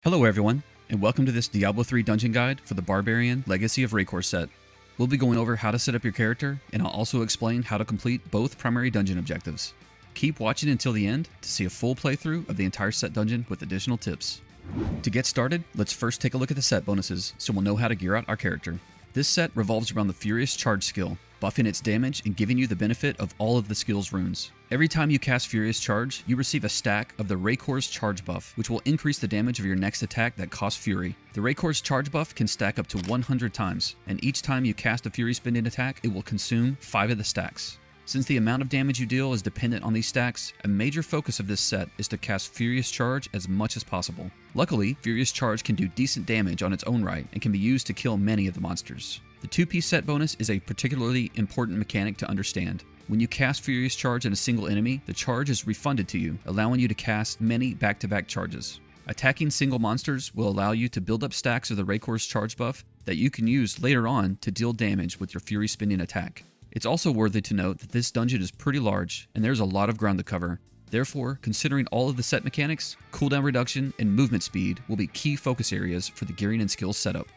Hello everyone, and welcome to this Diablo 3 dungeon guide for the Barbarian Legacy of Raekor set. We'll be going over how to set up your character, and I'll also explain how to complete both primary dungeon objectives. Keep watching until the end to see a full playthrough of the entire set dungeon with additional tips. To get started, let's first take a look at the set bonuses so we'll know how to gear out our character. This set revolves around the Furious Charge skill, buffing its damage and giving you the benefit of all of the skill's runes. Every time you cast Furious Charge, you receive a stack of the Raekor's Charge buff, which will increase the damage of your next attack that costs Fury. The Raekor's Charge buff can stack up to 100 times, and each time you cast a Fury spending attack, it will consume 5 of the stacks. Since the amount of damage you deal is dependent on these stacks, a major focus of this set is to cast Furious Charge as much as possible. Luckily, Furious Charge can do decent damage on its own right and can be used to kill many of the monsters. The 2-piece set bonus is a particularly important mechanic to understand. When you cast Furious Charge on a single enemy, the charge is refunded to you, allowing you to cast many back-to-back charges. Attacking single monsters will allow you to build up stacks of the Raekor's Charge buff that you can use later on to deal damage with your Fury spending attack. It's also worthy to note that this dungeon is pretty large and there's a lot of ground to cover. Therefore, considering all of the set mechanics, cooldown reduction, and movement speed will be key focus areas for the gearing and skills setup.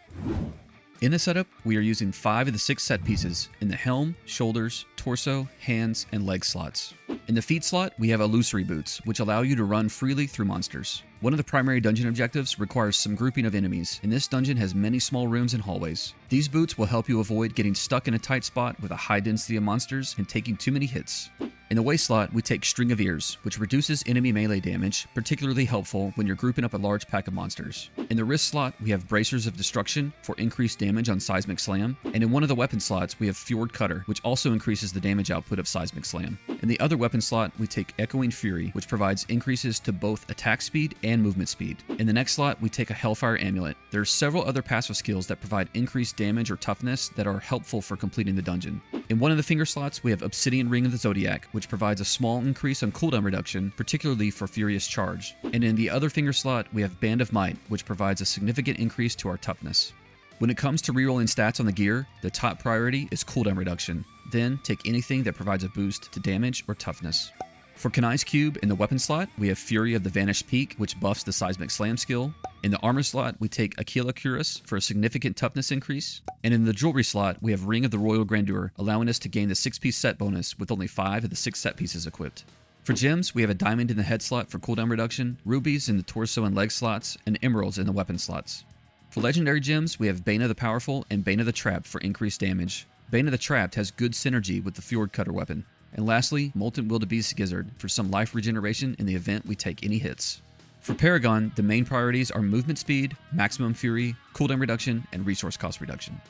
In the setup, we are using 5 of the 6 set pieces in the helm, shoulders, torso, hands, and leg slots. In the feet slot, we have illusory boots, which allow you to run freely through monsters. One of the primary dungeon objectives requires some grouping of enemies, and this dungeon has many small rooms and hallways. These boots will help you avoid getting stuck in a tight spot with a high density of monsters and taking too many hits. In the waist slot, we take String of Ears, which reduces enemy melee damage, particularly helpful when you're grouping up a large pack of monsters. In the wrist slot, we have Bracers of Destruction for increased damage on Seismic Slam, and in one of the weapon slots, we have Fjord Cutter, which also increases the damage output of Seismic Slam. In the other weapon slot, we take Echoing Fury, which provides increases to both attack speed and movement speed. In the next slot, we take a Hellfire Amulet. There are several other passive skills that provide increased damage or toughness that are helpful for completing the dungeon. In one of the finger slots, we have Obsidian Ring of the Zodiac, which provides a small increase on cooldown reduction, particularly for Furious Charge. And in the other finger slot, we have Band of Might, which provides a significant increase to our toughness. When it comes to rerolling stats on the gear, the top priority is cooldown reduction. Then, take anything that provides a boost to damage or toughness. For Kanai's Cube in the weapon slot, we have Fury of the Vanished Peak, which buffs the Seismic Slam skill. In the armor slot, we take Aquila Cuirass for a significant toughness increase. And in the jewelry slot, we have Ring of the Royal Grandeur, allowing us to gain the 6-piece set bonus with only 5 of the 6 set pieces equipped. For gems, we have a diamond in the head slot for cooldown reduction, rubies in the torso and leg slots, and emeralds in the weapon slots. For legendary gems, we have Bane of the Powerful and Bane of the Trapped for increased damage. Bane of the Trapped has good synergy with the Fjord Cutter weapon. And lastly, Molten Wildebeest Gizzard for some life regeneration in the event we take any hits. For Paragon, the main priorities are movement speed, maximum fury, cooldown reduction, and resource cost reduction.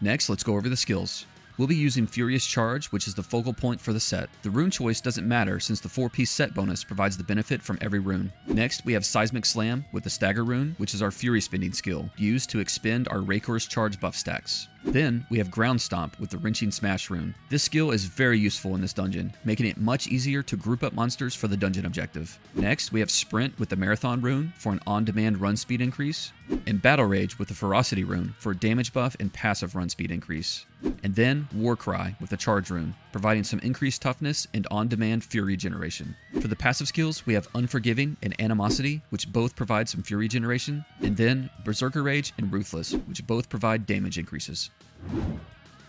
Next, let's go over the skills. We'll be using Furious Charge, which is the focal point for the set. The rune choice doesn't matter since the 4-piece set bonus provides the benefit from every rune. Next, we have Seismic Slam with the Stagger rune, which is our Fury spending skill, used to expend our Raekor's Charge buff stacks. Then, we have Ground Stomp with the Wrenching Smash rune. This skill is very useful in this dungeon, making it much easier to group up monsters for the dungeon objective. Next, we have Sprint with the Marathon rune for an on-demand run speed increase, and Battle Rage with the Ferocity rune for a damage buff and passive run speed increase. And then War Cry with the Charge rune, providing some increased toughness and on-demand fury generation. For the passive skills, we have Unforgiving and Animosity, which both provide some fury generation, and then Berserker Rage and Ruthless, which both provide damage increases.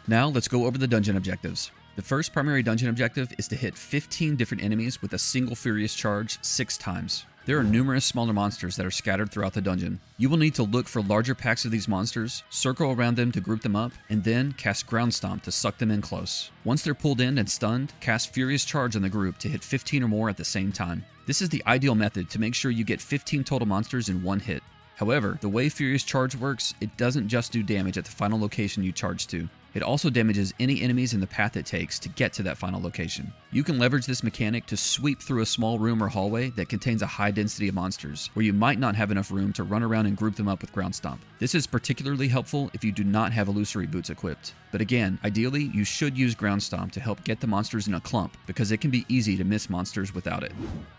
Now let's go over the dungeon objectives. The first primary dungeon objective is to hit 15 different enemies with a single Furious Charge 6 times. There are numerous smaller monsters that are scattered throughout the dungeon. You will need to look for larger packs of these monsters, circle around them to group them up, and then cast Ground Stomp to suck them in close. Once they're pulled in and stunned, cast Furious Charge on the group to hit 15 or more at the same time. This is the ideal method to make sure you get 15 total monsters in one hit. However, the way Furious Charge works, it doesn't just do damage at the final location you charge to. It also damages any enemies in the path it takes to get to that final location. You can leverage this mechanic to sweep through a small room or hallway that contains a high density of monsters, where you might not have enough room to run around and group them up with Ground Stomp. This is particularly helpful if you do not have illusory boots equipped. But again, ideally, you should use Ground Stomp to help get the monsters in a clump, because it can be easy to miss monsters without it.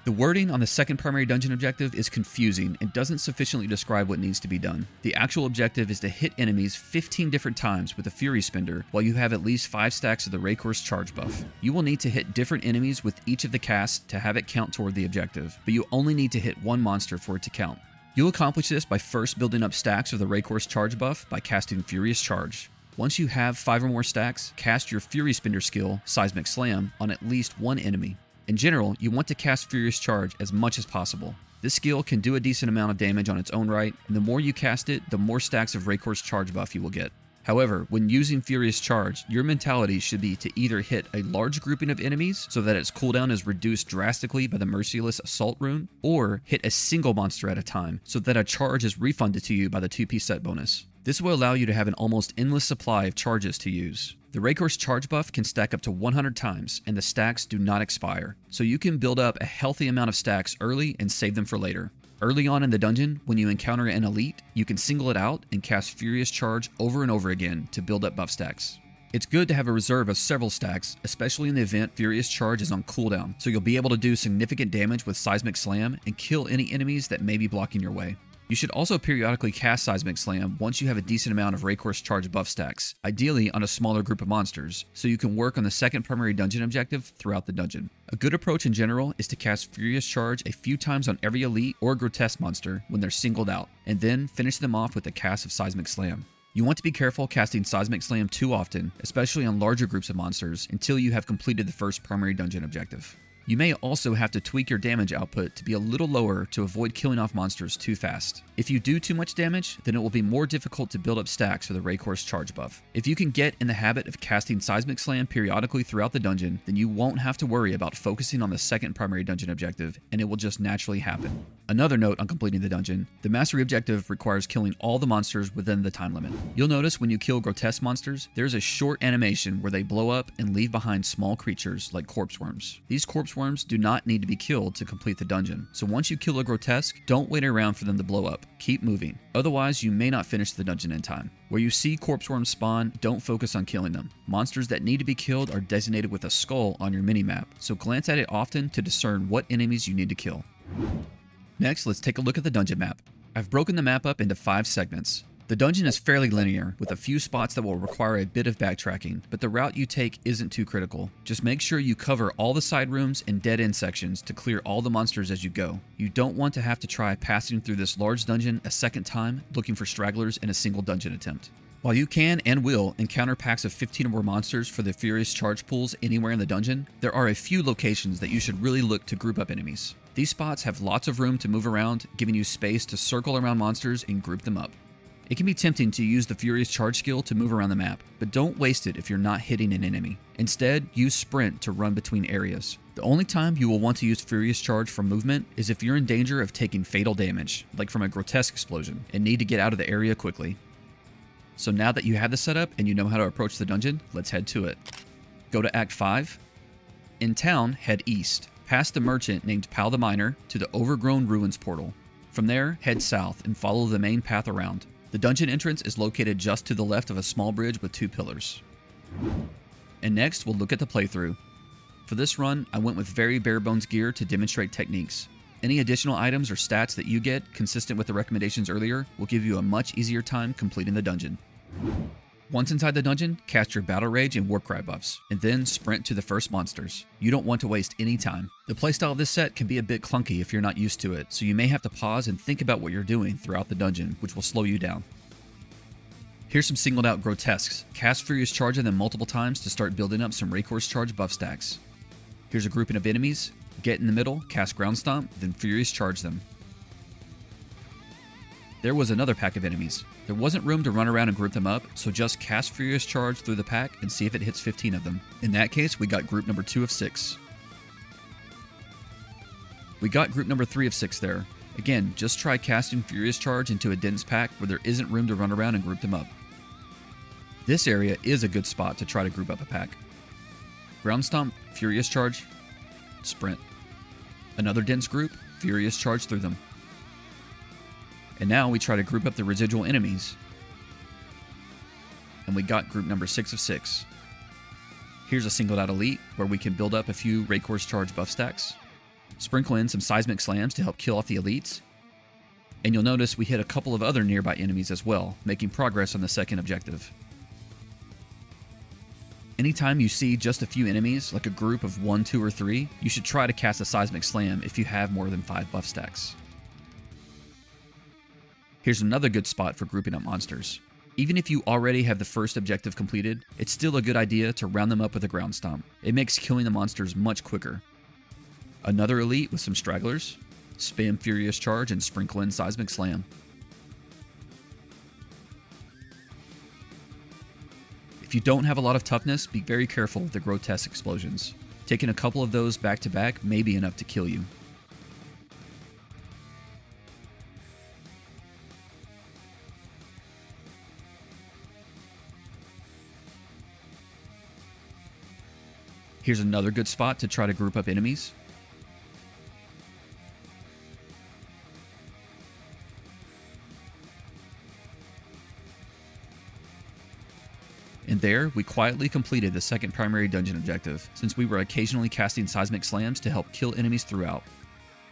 The wording on the second primary dungeon objective is confusing and doesn't sufficiently describe what needs to be done. The actual objective is to hit enemies 15 different times with a Fury Spender while you have at least 5 stacks of the Raekor's Charge buff. You will need to hit different enemies with each of the casts to have it count toward the objective, but you only need to hit one monster for it to count. You'll accomplish this by first building up stacks of the Raekor's charge buff by casting Furious Charge. Once you have 5 or more stacks, cast your Fury Spender skill, Seismic Slam, on at least one enemy. In general, you want to cast Furious Charge as much as possible. This skill can do a decent amount of damage on its own right, and the more you cast it, the more stacks of Raekor's charge buff you will get. However, when using Furious Charge, your mentality should be to either hit a large grouping of enemies so that its cooldown is reduced drastically by the Merciless Assault rune, or hit a single monster at a time so that a charge is refunded to you by the 2-piece set bonus. This will allow you to have an almost endless supply of charges to use. The Raekor's charge buff can stack up to 100 times, and the stacks do not expire, so you can build up a healthy amount of stacks early and save them for later. Early on in the dungeon, when you encounter an elite, you can single it out and cast Furious Charge over and over again to build up buff stacks. It's good to have a reserve of several stacks, especially in the event Furious Charge is on cooldown, so you'll be able to do significant damage with Seismic Slam and kill any enemies that may be blocking your way. You should also periodically cast Seismic Slam once you have a decent amount of Raekor's charge buff stacks, ideally on a smaller group of monsters, so you can work on the second primary dungeon objective throughout the dungeon. A good approach in general is to cast Furious Charge a few times on every elite or grotesque monster when they're singled out, and then finish them off with a cast of Seismic Slam. You want to be careful casting Seismic Slam too often, especially on larger groups of monsters, until you have completed the first primary dungeon objective. You may also have to tweak your damage output to be a little lower to avoid killing off monsters too fast. If you do too much damage, then it will be more difficult to build up stacks for the Raekor's charge buff. If you can get in the habit of casting Seismic Slam periodically throughout the dungeon, then you won't have to worry about focusing on the second primary dungeon objective, and it will just naturally happen. Another note on completing the dungeon, the mastery objective requires killing all the monsters within the time limit. You'll notice when you kill grotesque monsters, there's a short animation where they blow up and leave behind small creatures like corpse worms. These corpse worms do not need to be killed to complete the dungeon, so once you kill a grotesque, don't wait around for them to blow up. Keep moving, otherwise you may not finish the dungeon in time. Where you see corpse worms spawn, don't focus on killing them. Monsters that need to be killed are designated with a skull on your minimap, so glance at it often to discern what enemies you need to kill. Next, let's take a look at the dungeon map. I've broken the map up into 5 segments. The dungeon is fairly linear, with a few spots that will require a bit of backtracking, but the route you take isn't too critical. Just make sure you cover all the side rooms and dead-end sections to clear all the monsters as you go. You don't want to have to try passing through this large dungeon a second time looking for stragglers in a single dungeon attempt. While you can and will encounter packs of 15 or more monsters for the Furious Charge pools anywhere in the dungeon, there are a few locations that you should really look to group up enemies. These spots have lots of room to move around, giving you space to circle around monsters and group them up. It can be tempting to use the Furious Charge skill to move around the map, but don't waste it if you're not hitting an enemy. Instead, use Sprint to run between areas. The only time you will want to use Furious Charge for movement is if you're in danger of taking fatal damage, like from a grotesque explosion, and need to get out of the area quickly. So now that you have this set up and you know how to approach the dungeon, let's head to it. Go to Act 5. In town, head east, past the merchant named Pal the Miner to the Overgrown Ruins portal. From there, head south and follow the main path around. The dungeon entrance is located just to the left of a small bridge with 2 pillars. And next, we'll look at the playthrough. For this run, I went with very bare bones gear to demonstrate techniques. Any additional items or stats that you get, consistent with the recommendations earlier, will give you a much easier time completing the dungeon. Once inside the dungeon, cast your Battle Rage and Warcry buffs, and then sprint to the first monsters. You don't want to waste any time. The playstyle of this set can be a bit clunky if you're not used to it, so you may have to pause and think about what you're doing throughout the dungeon, which will slow you down. Here's some singled out grotesques. Cast Furious Charge on them multiple times to start building up some Raekor's Charge buff stacks. Here's a grouping of enemies. Get in the middle, cast Ground Stomp, then Furious Charge them. There was another pack of enemies. There wasn't room to run around and group them up, so just cast Furious Charge through the pack and see if it hits 15 of them. In that case, we got group number 2 of 6. We got group number 3 of 6 there. Again, just try casting Furious Charge into a dense pack where there isn't room to run around and group them up. This area is a good spot to try to group up a pack. Ground Stomp, Furious Charge, Sprint. Another dense group, Furious Charge through them. And now we try to group up the residual enemies. And we got group number 6 of 6. Here's a singled out elite where we can build up a few Raekor's Charge buff stacks. Sprinkle in some Seismic Slams to help kill off the elites. And you'll notice we hit a couple of other nearby enemies as well, making progress on the second objective. Anytime you see just a few enemies, like a group of 1, 2, or 3, you should try to cast a Seismic Slam if you have more than 5 buff stacks. Here's another good spot for grouping up monsters. Even if you already have the first objective completed, it's still a good idea to round them up with a ground stomp. It makes killing the monsters much quicker. Another elite with some stragglers. Spam Furious Charge and sprinkle in Seismic Slam. If you don't have a lot of toughness, be very careful with the grotesque explosions. Taking a couple of those back to back may be enough to kill you. Here's another good spot to try to group up enemies. And there, we quietly completed the second primary dungeon objective, since we were occasionally casting seismic slams to help kill enemies throughout.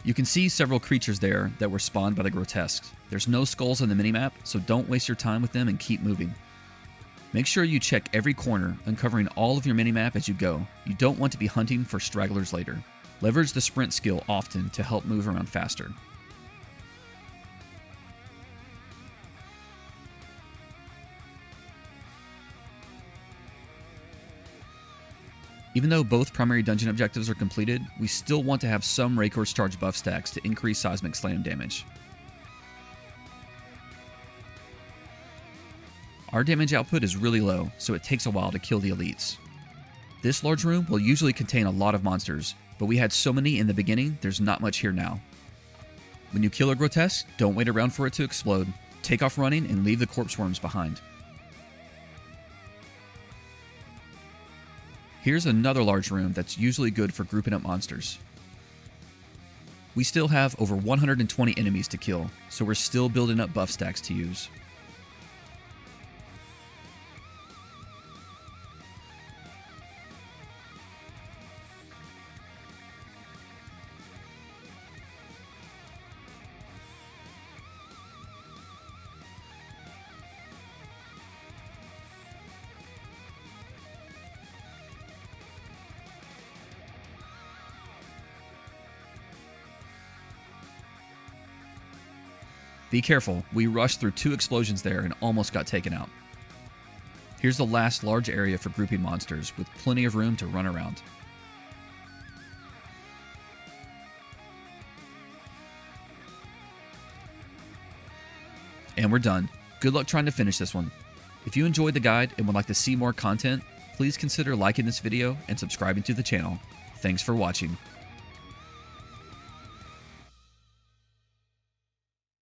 You can see several creatures there that were spawned by the grotesques. There's no skulls on the minimap, so don't waste your time with them and keep moving. Make sure you check every corner, uncovering all of your minimap as you go. You don't want to be hunting for stragglers later. Leverage the sprint skill often to help move around faster. Even though both primary dungeon objectives are completed, we still want to have some Raekor's charge buff stacks to increase seismic slam damage. Our damage output is really low, so it takes a while to kill the elites. This large room will usually contain a lot of monsters, but we had so many in the beginning, there's not much here now. When you kill a grotesque, don't wait around for it to explode. Take off running and leave the corpse worms behind. Here's another large room that's usually good for grouping up monsters. We still have over 120 enemies to kill, so we're still building up buff stacks to use. Be careful, we rushed through 2 explosions there and almost got taken out. Here's the last large area for grouping monsters, with plenty of room to run around. And we're done. Good luck trying to finish this one. If you enjoyed the guide and would like to see more content, please consider liking this video and subscribing to the channel. Thanks for watching.